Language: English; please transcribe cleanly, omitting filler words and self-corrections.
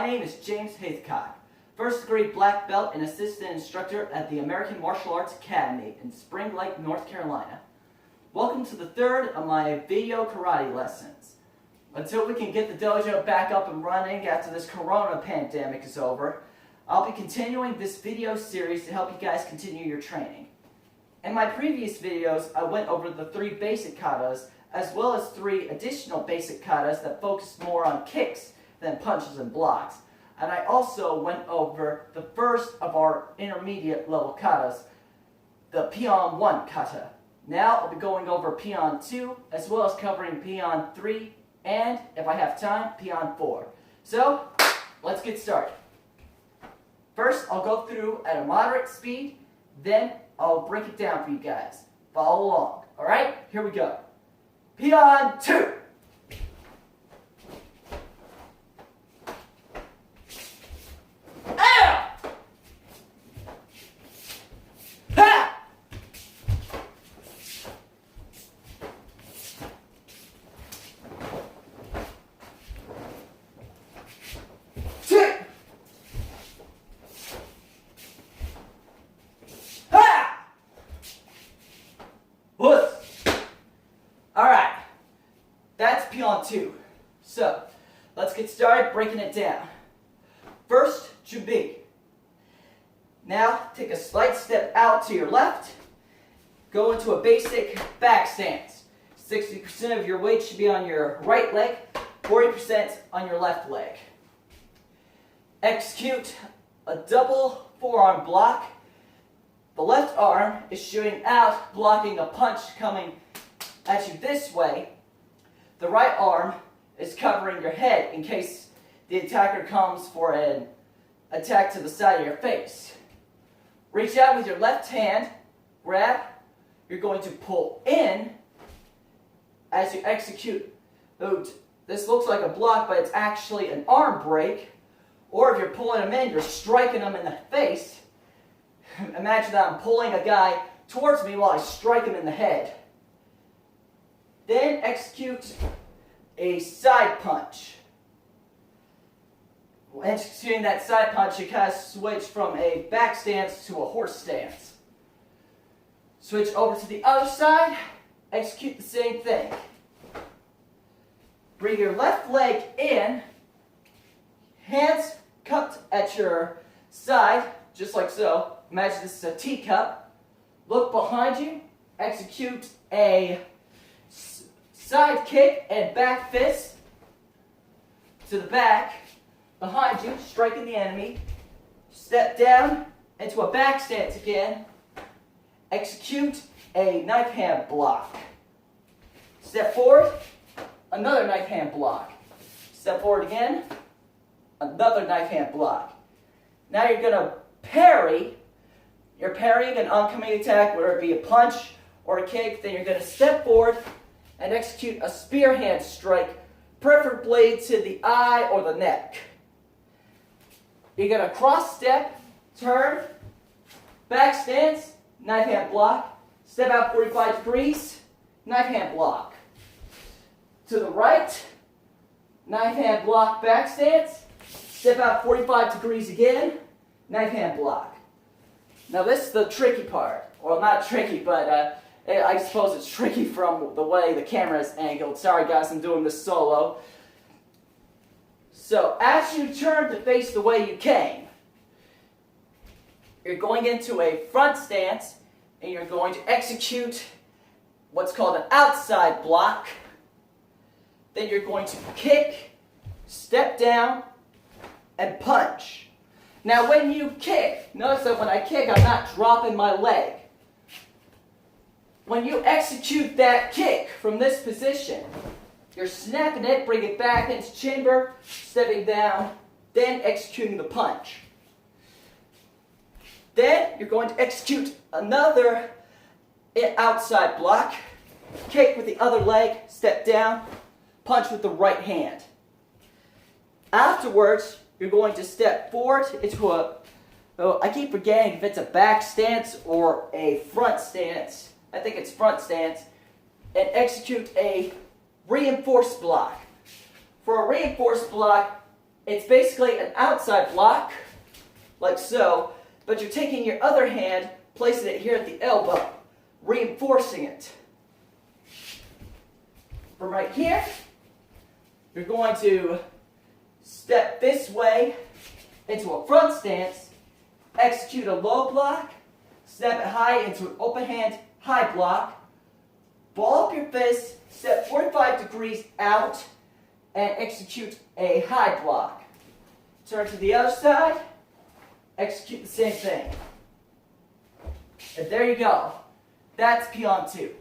My name is James Hathcock, first degree black belt and assistant instructor at the American Martial Arts Academy in Spring Lake, North Carolina. Welcome to the third of my video karate lessons. Until we can get the dojo back up and running after this corona pandemic is over, I'll be continuing this video series to help you guys continue your training. In my previous videos, I went over the 3 basic katas as well as 3 additional basic katas that focused more on kicks than punches and blocks. And I also went over the first of our intermediate level katas, the Peon 1 kata. Now I'll be going over Peon 2 as well as covering Peon 3 and, if I have time, Peon 4. So, let's get started. First, I'll go through at a moderate speed, then I'll break it down for you guys. Follow along. Alright, here we go. Peon 2. Alright, that's Peon 2. So, let's get started breaking it down. First, Jubi. Now, take a slight step out to your left. Go into a basic back stance. 60% of your weight should be on your right leg, 40% on your left leg. Execute a double forearm block. The left arm is shooting out, blocking a punch coming at you this way. The right arm is covering your head in case the attacker comes for an attack to the side of your face. Reach out with your left hand, grab. You're going to pull in as you execute. This looks like a block, but it's actually an arm break. Or if you're pulling them in, you're striking them in the face. Imagine that I'm pulling a guy towards me while I strike him in the head. Then execute a side punch. When executing that side punch, you kind of switch from a back stance to a horse stance. Switch over to the other side, execute the same thing. Bring your left leg in, hands cupped at your side, just like so. Imagine this is a teacup. Look behind you, execute a side kick and back fist to the back. Behind you, striking the enemy. Step down into a back stance again. Execute a knife hand block. Step forward, another knife hand block. Step forward again, another knife hand block. Now you're going to parry. You're parrying an oncoming attack, whether it be a punch or a kick. Then you're going to step forward and execute a spear hand strike, preferably to the eye or the neck. You're going to cross step, turn, back stance, knife hand block, step out 45 degrees, knife hand block. To the right, knife hand block, back stance, step out 45 degrees again, knife hand block. Now this is the tricky part. Well, not tricky, but I suppose it's tricky from the way the camera is angled. Sorry guys, I'm doing this solo. So, as you turn to face the way you came, you're going into a front stance, and you're going to execute what's called an outside block. Then you're going to kick, step down, and punch. Now when you kick, notice that when I kick, I'm not dropping my leg. When you execute that kick from this position, you're snapping it, bring it back into chamber, stepping down, then executing the punch. Then you're going to execute another outside block, kick with the other leg, step down, punch with the right hand. Afterwards, you're going to step forward into I keep forgetting if it's a back stance or a front stance. I think it's front stance. And execute a reinforced block. For a reinforced block, It's basically an outside block, like so, but you're taking your other hand, placing it here at the elbow, reinforcing it. From right here, you're going to step this way into a front stance, execute a low block, step it high into an open hand high block, ball up your fist, step 45 degrees out, and execute a high block. Turn to the other side, execute the same thing. And there you go. That's Peon 2.